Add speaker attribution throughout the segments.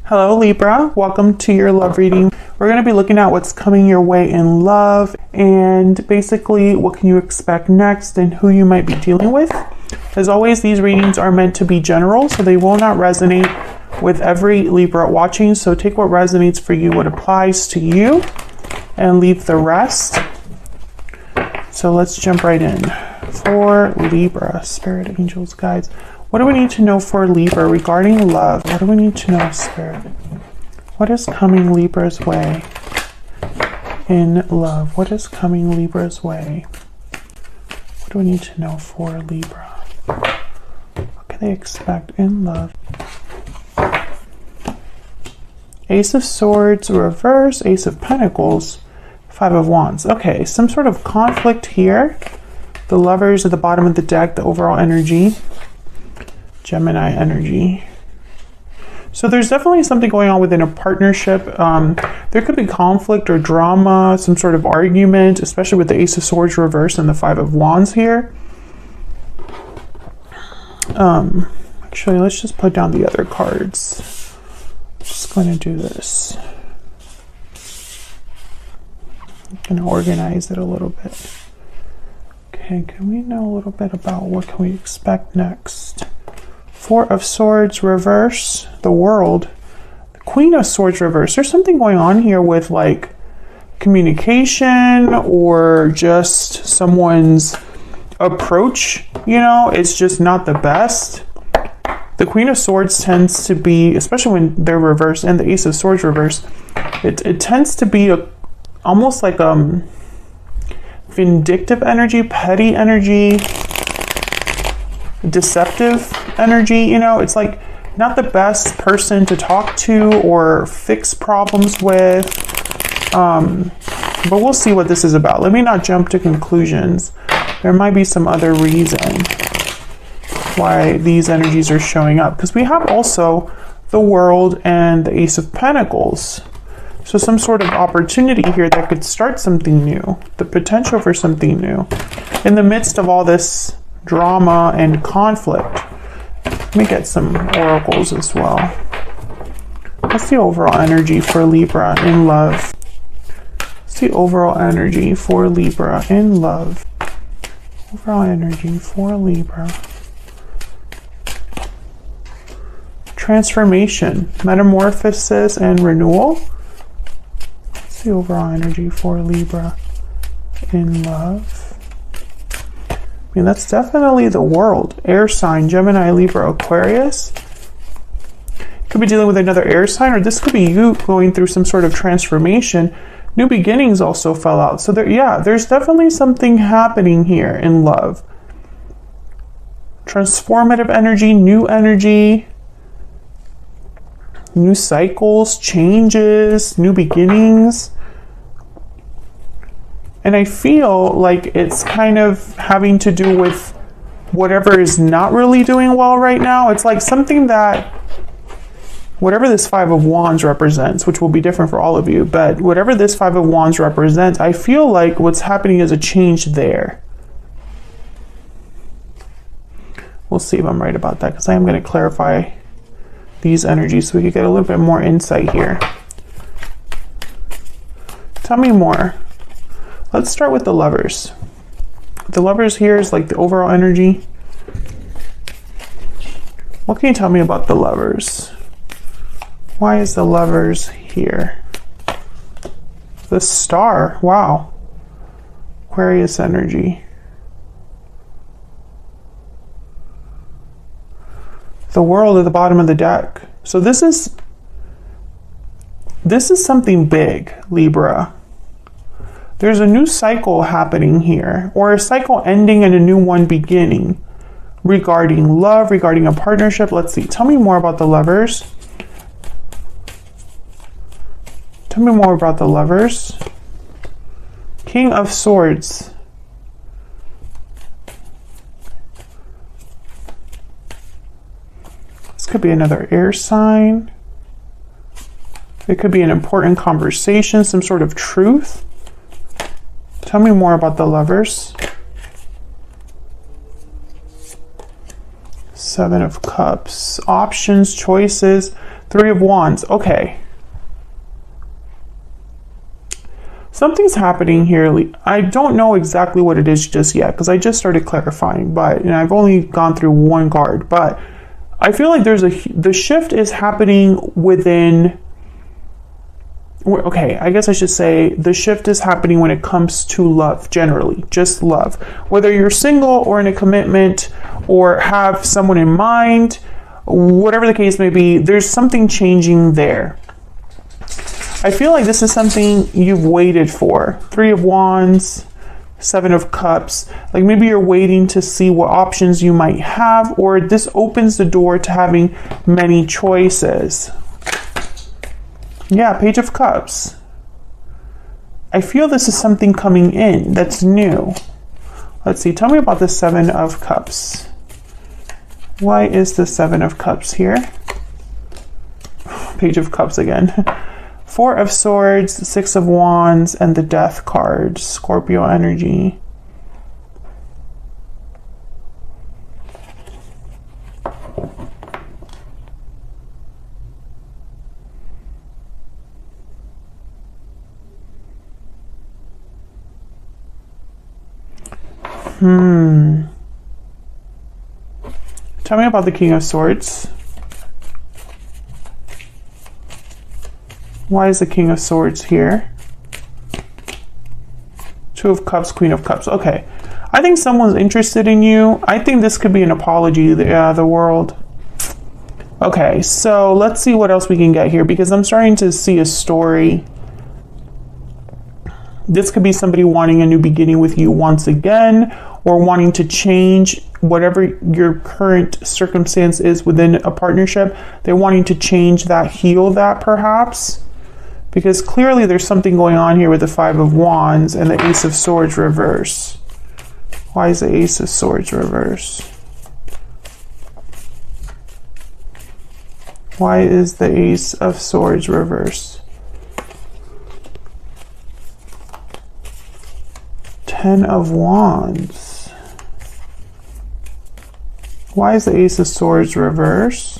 Speaker 1: Hello Libra, welcome to your love reading. We're going to be looking at what's coming your way in love and basically what can you expect next and who you might be dealing with. As always, these readings are meant to be general, so they will not resonate with every Libra watching. So take what resonates for you, what applies to you, and leave the rest. So let's jump right in. For Libra, Spirit, Angels, Guides. What do we need to know for Libra regarding love? What do we need to know, Spirit? What is coming Libra's way in love? What is coming Libra's way? What do we need to know for Libra? What can they expect in love? Ace of Swords, reverse, Ace of Pentacles, Five of Wands. Okay, some sort of conflict here. The Lovers at the bottom of the deck, the overall energy. Gemini energy. So there's definitely something going on within a partnership. There could be conflict or drama, some sort of argument, especially with the Ace of Swords reverse and the Five of Wands here. Actually, let's just put down the other cards. I'm just going to do this. I'm going to organize it a little bit. Okay, can we know a little bit about what can we expect next? Four of Swords reverse, the World. The Queen of Swords reverse. There's something going on here with like communication or just someone's approach, you know, it's just not the best. The Queen of Swords tends to be, especially when they're reversed, and the Ace of Swords reverse, it tends to be almost like vindictive energy, petty energy, deceptive energy, you know, it's like not the best person to talk to or fix problems with. But we'll see what this is about. Let me not jump to conclusions. There might be some other reason why these energies are showing up, because we have also the World and the Ace of Pentacles. So some sort of opportunity here that could start something new, the potential for something new in the midst of all this drama and conflict. Let me get some oracles as well. What's the overall energy for Libra in love? What's the overall energy for Libra in love? Overall energy for Libra. Transformation, metamorphosis, and renewal. What's the overall energy for Libra in love? I mean, that's definitely the World. Air sign, Gemini, Libra, Aquarius. Could be dealing with another air sign, or this could be you going through some sort of transformation. New beginnings also fell out. So there's definitely something happening here in love. Transformative energy, new cycles, changes, new beginnings. And I feel like it's kind of having to do with whatever is not really doing well right now. It's like something that, whatever this Five of Wands represents, which will be different for all of you, but whatever this Five of Wands represents, I feel like what's happening is a change there. We'll see if I'm right about that, because I am going to clarify these energies so we can get a little bit more insight here. Tell me more. Let's start with the Lovers. The Lovers here is like the overall energy. What can you tell me about the Lovers? Why is the Lovers here? The Star, wow. Aquarius energy. The World at the bottom of the deck. So this is something big, Libra. There's a new cycle happening here, or a cycle ending and a new one beginning regarding love, regarding a partnership. Let's see. Tell me more about the Lovers. Tell me more about the Lovers. King of Swords. This could be another air sign. It could be an important conversation, some sort of truth. Tell me more about the Lovers. Seven of Cups. Options, choices. Three of Wands. Okay. Something's happening here. I don't know exactly what it is just yet because I just started clarifying, but and I've only gone through one card, but I feel like the shift is happening within. Okay, I guess I should say the shift is happening when it comes to love, generally, just love. Whether you're single or in a commitment or have someone in mind, whatever the case may be, there's something changing there. I feel like this is something you've waited for. Three of Wands, Seven of Cups. Like maybe you're waiting to see what options you might have, or this opens the door to having many choices. Yeah, Page of Cups. I feel this is something coming in that's new. Let's see, tell me about the Seven of Cups. Why is the Seven of Cups here? Page of Cups again. Four of Swords, Six of Wands, and the Death card, Scorpio energy. Tell me about the King of Swords. Why is the King of Swords here? Two of Cups, Queen of Cups. Okay. I think someone's interested in you. I think this could be an apology, the world. Okay, so let's see what else we can get here because I'm starting to see a story. This could be somebody wanting a new beginning with you once again, or wanting to change whatever your current circumstance is within a partnership. They're wanting to change that, heal that perhaps. Because clearly there's something going on here with the Five of Wands and the Ace of Swords reverse. Why is the Ace of Swords reverse? Why is the Ace of Swords reverse? Ten of Wands. Why is the Ace of Swords reverse?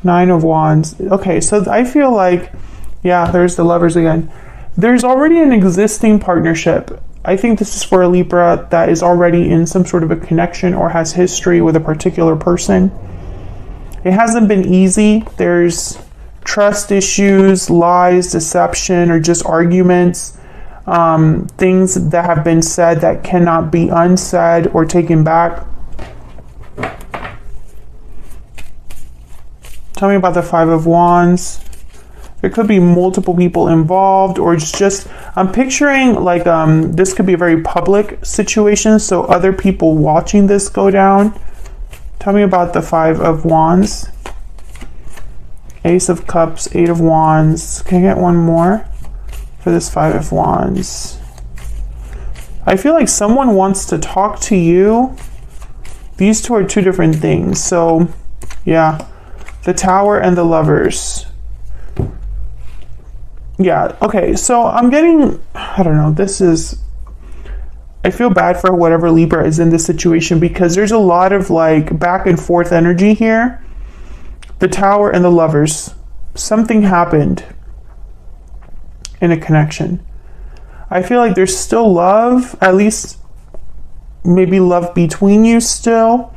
Speaker 1: Nine of Wands. Okay, so I feel like, yeah, there's the Lovers again. There's already an existing partnership. I think this is for a Libra that is already in some sort of a connection or has history with a particular person. It hasn't been easy. There's trust issues, lies, deception, or just arguments. Things that have been said that cannot be unsaid or taken back. Tell me about the Five of Wands. There could be multiple people involved, or it's just, I'm picturing like this could be a very public situation, so other people watching this go down. Tell me about the Five of Wands. Ace of Cups, Eight of Wands. Can I get one more for this Five of Wands? I feel like someone wants to talk to you. These two are two different things. So, yeah. The Tower and the Lovers. Yeah, okay. So I'm getting, I don't know, this is, I feel bad for whatever Libra is in this situation because there's a lot of like back and forth energy here. The Tower and the Lovers. Something happened in a connection. I feel like there's still love, at least maybe love between you still,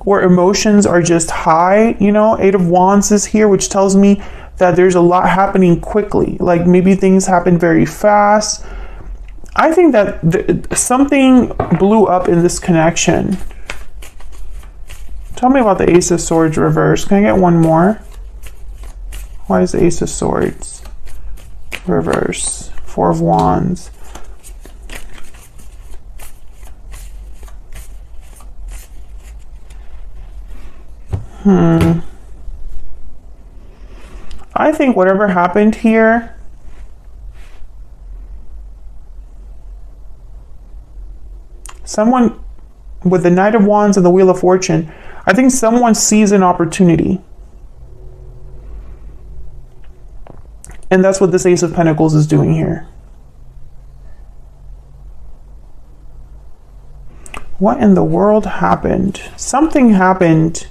Speaker 1: or emotions are just high, you know. Eight of Wands is here, which tells me that there's a lot happening quickly. Like maybe things happen very fast. I think that something blew up in this connection. Tell me about the Ace of Swords reverse. Can I get one more? Why is the Ace of Swords reverse? Four of Wands. I think whatever happened here, someone with the Knight of Wands and the Wheel of Fortune, I think someone sees an opportunity. And that's what this Ace of Pentacles is doing here. What in the world happened? Something happened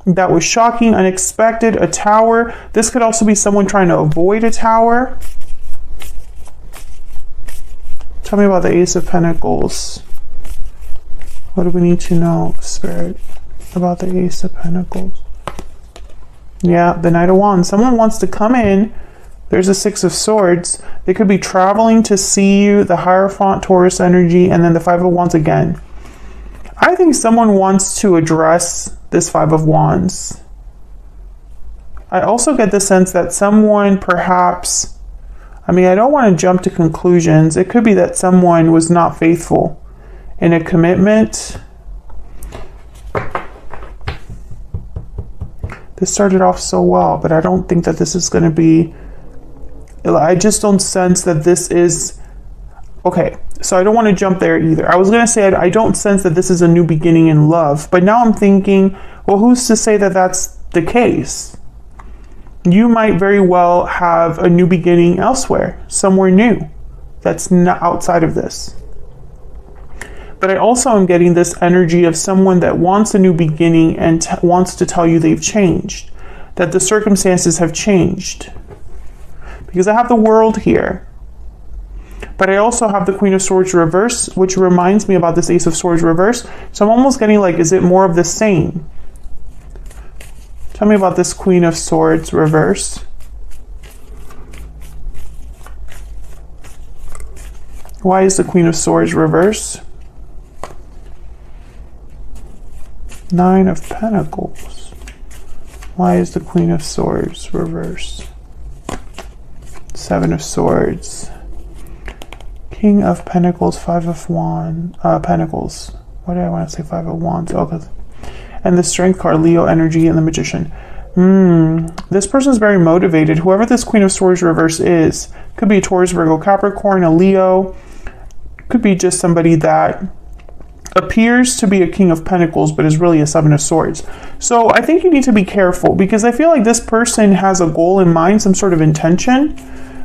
Speaker 1: that was shocking, unexpected, a tower. This could also be someone trying to avoid a tower. Tell me about the Ace of Pentacles. What do we need to know, Spirit, about the Ace of Pentacles? Yeah, the Knight of Wands. Someone wants to come in. There's a Six of Swords. They could be traveling to see you, the Hierophant, Taurus energy, and then the Five of Wands again. I think someone wants to address this Five of Wands. I also get the sense that someone perhaps, I mean, I don't want to jump to conclusions. It could be that someone was not faithful in a commitment. This started off so well, but I don't think that this is going to be, I just don't sense that this is, okay, so I don't want to jump there either. I was going to say I don't sense that this is a new beginning in love, but now I'm thinking, well, who's to say that that's the case? You might very well have a new beginning elsewhere, somewhere new, that's not outside of this. But I also am getting this energy of someone that wants a new beginning and wants to tell you they've changed, that the circumstances have changed. Because I have the World here. But I also have the Queen of Swords reverse, which reminds me about this Ace of Swords reverse. So I'm almost getting like, is it more of the same? Tell me about this Queen of Swords reverse. Why is the Queen of Swords reverse? Nine of Pentacles. Why is the Queen of Swords reverse? Seven of Swords. King of Pentacles, Five of Pentacles. Why did I want to say Five of Wands? Oh, and the Strength card, Leo energy, and the Magician. This person is very motivated. Whoever this Queen of Swords reverse is, could be a Taurus, Virgo, Capricorn, a Leo. Could be just somebody that appears to be a King of Pentacles, but is really a Seven of Swords. So I think you need to be careful, because I feel like this person has a goal in mind, some sort of intention,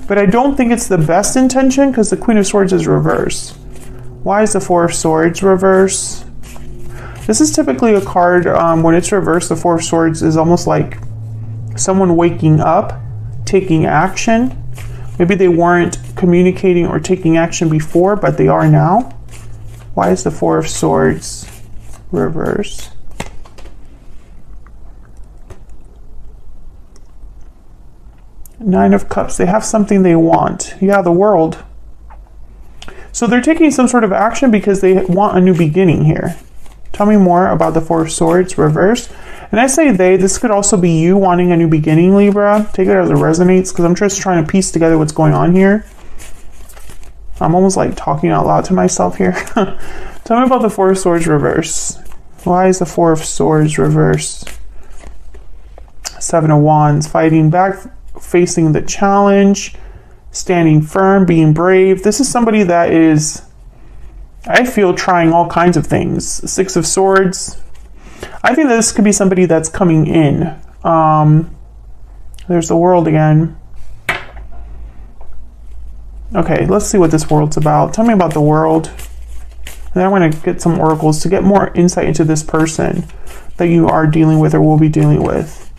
Speaker 1: but I don't think it's the best intention, because the Queen of Swords is reverse. Why is the Four of Swords reverse? This is typically a card, when it's reversed, the Four of Swords is almost like someone waking up, taking action. Maybe they weren't communicating or taking action before, but they are now. Why is the Four of Swords reverse? Nine of Cups. They have something they want. Yeah, the World. So they're taking some sort of action because they want a new beginning here. Tell me more about the Four of Swords reverse. And I say they, this could also be you wanting a new beginning, Libra. Take it as it resonates, because I'm just trying to piece together what's going on here. I'm almost like talking out loud to myself here. Tell me about the Four of Swords reverse. Why is the Four of Swords reverse? Seven of Wands. Fighting back, facing the challenge, standing firm, being brave. This is somebody that is, I feel, trying all kinds of things. Six of Swords. I think that this could be somebody that's coming in. There's the World again. Okay, let's see what this World's about. Tell me about the World. And then I'm going to get some oracles to get more insight into this person that you are dealing with or will be dealing with.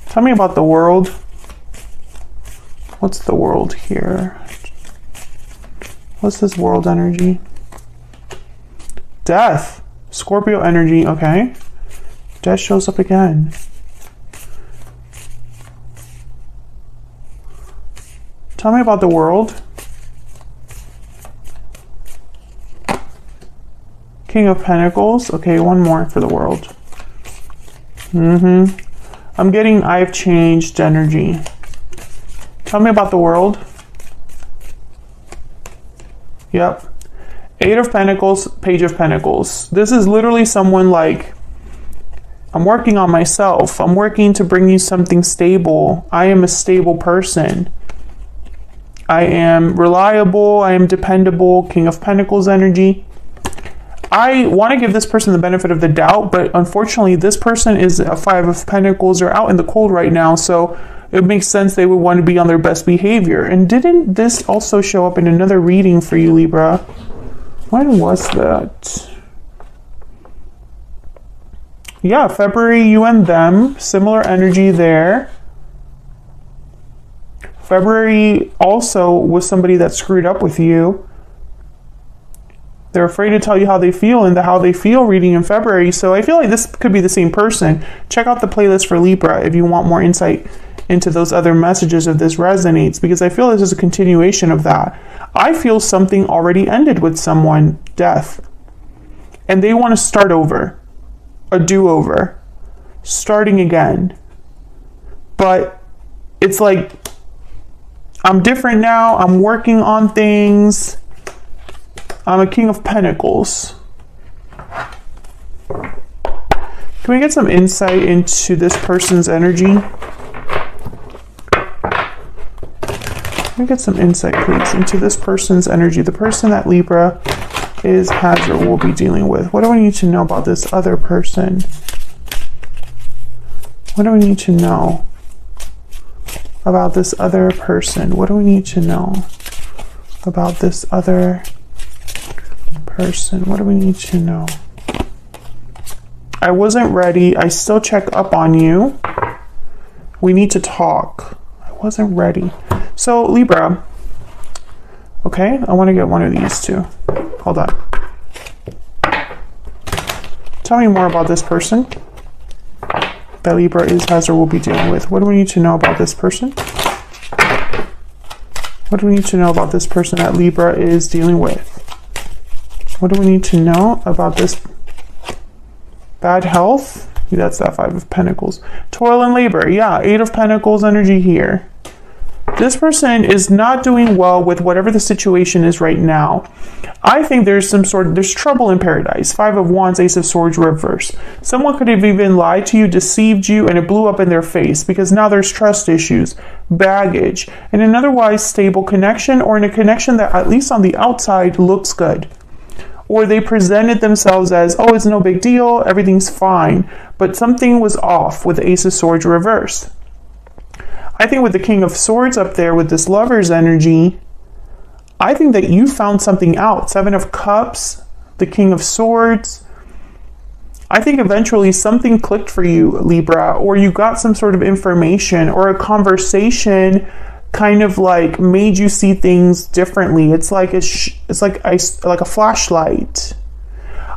Speaker 1: Tell me about the World. What's the World here? What's this World energy? Death. Scorpio energy, okay. Death shows up again. Tell me about the World. King of Pentacles. Okay, one more for the World. I'm getting I've changed energy. Tell me about the World. Yep. Eight of Pentacles, Page of Pentacles. This is literally someone like, I'm working on myself. I'm working to bring you something stable. I am a stable person. I am reliable. I am dependable. King of Pentacles energy. I want to give this person the benefit of the doubt, but unfortunately this person is a Five of Pentacles. They're out in the cold right now, so it makes sense they would want to be on their best behavior. And didn't this also show up in another reading for you, Libra? When was that? Yeah, February, you and them, similar energy there. February also was somebody that screwed up with you. They're afraid to tell you how they feel in the how they feel reading in February. So I feel like this could be the same person. Check out the playlist for Libra if you want more insight into those other messages if this resonates, because I feel this is a continuation of that. I feel something already ended with someone, death, and they want to start over, a do-over, starting again. But it's like, I'm different now, I'm working on things, I'm a King of Pentacles. Can we get some insight into this person's energy? Can we get some insight, please, into this person's energy? The person that Libra is, has, or will be dealing with. What do we need to know about this other person? What do we need to know about this other person? What do we need to know about this other person? What do we need to know? I wasn't ready. I still check up on you. We need to talk. I wasn't ready. So Libra, okay, I want to get one of these too. Hold on. Tell me more about this person that Libra is, has, or will be dealing with. What do we need to know about this person? What do we need to know about this person that Libra is dealing with? What do we need to know about this bad health? That's that Five of Pentacles. Toil and labor. Yeah, Eight of Pentacles energy here. This person is not doing well with whatever the situation is right now. I think there's there's trouble in paradise. Five of Wands, Ace of Swords, reverse. Someone could have even lied to you, deceived you, and it blew up in their face because now there's trust issues, baggage, and an otherwise stable connection, or in a connection that at least on the outside looks good. Or they presented themselves as, oh, it's no big deal, everything's fine, but something was off with the Ace of Swords reversed. I think with the King of Swords up there with this Lover's energy, I think that you found something out. Seven of Cups, the King of Swords. I think eventually something clicked for you, Libra, or you got some sort of information or a conversation kind of like made you see things differently. It's like a flashlight.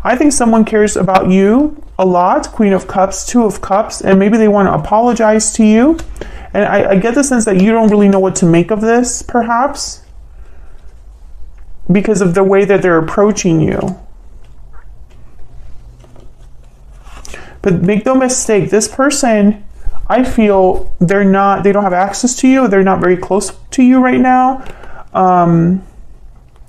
Speaker 1: I think someone cares about you a lot. Queen of Cups, Two of Cups, and maybe they want to apologize to you. And I get the sense that you don't really know what to make of this, perhaps, because of the way that they're approaching you. But make no mistake, this person, I feel they don't have access to you. They're not very close to you right now.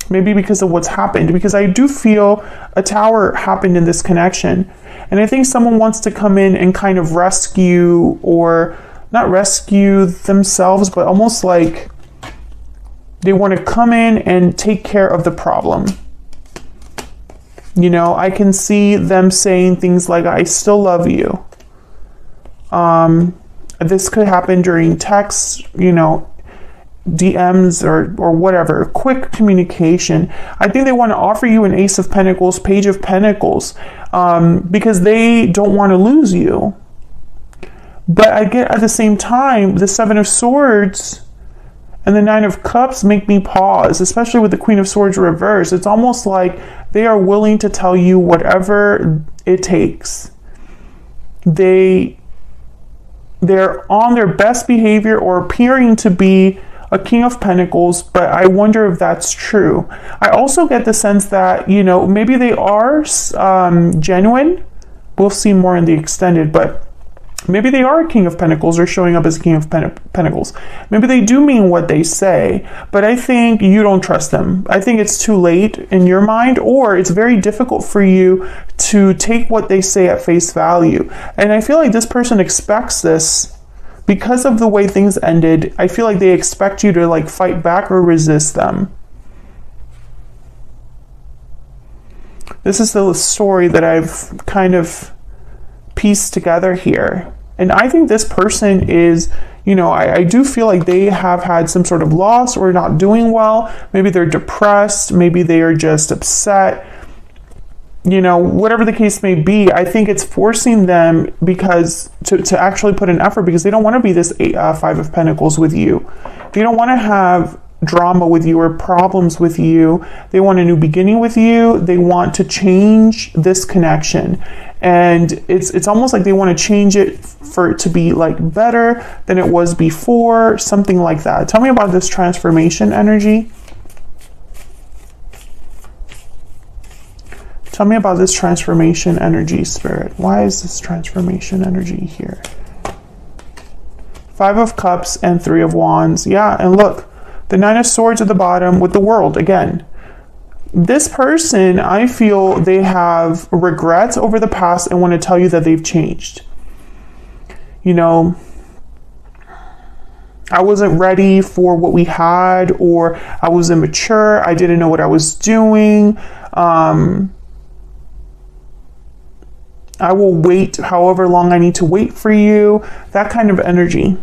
Speaker 1: Maybe because of what's happened, because I do feel a tower happened in this connection. And I think someone wants to come in and kind of rescue, or not rescue themselves, but almost like they want to come in and take care of the problem. You know, I can see them saying things like, I still love you. This could happen during texts, you know, DMs or whatever, quick communication. I think they want to offer you an Ace of Pentacles, Page of Pentacles, because they don't want to lose you. But I get at the same time, the Seven of Swords and the Nine of Cups make me pause, especially with the Queen of Swords reverse. It's almost like they are willing to tell you whatever it takes. They're on their best behavior or appearing to be a King of Pentacles, but I wonder if that's true. I also get the sense that, you know, maybe they are genuine. We'll see more in the extended, but maybe they are a King of Pentacles or showing up as King of Pentacles. Maybe they do mean what they say, but I think you don't trust them. I think it's too late in your mind, or it's very difficult for you to take what they say at face value. And I feel like this person expects this because of the way things ended. I feel like they expect you to like fight back or resist them. This is the story that I've kind of pieced together here. And I think this person is, you know, I do feel like they have had some sort of loss or not doing well. Maybe they're depressed. Maybe they are just upset. you know, whatever the case may be, I think it's forcing them because to actually put an effort, because they don't want to be this Five of Pentacles with you. They don't want to have drama with you or problems with you. They want a new beginning with you. They want to change this connection. And it's almost like they want to change it for it to be like better than it was before, something like that. Tell me about this transformation energy. Tell me about this transformation energy, Spirit. Why is this transformation energy here? Five of Cups and Three of Wands. Yeah, and look, the Nine of Swords at the bottom with the World again. This person, I feel they have regrets over the past and want to tell you that they've changed. You know, I wasn't ready for what we had, or I was immature. I didn't know what I was doing. I will wait however long I need to wait for you. That kind of energy.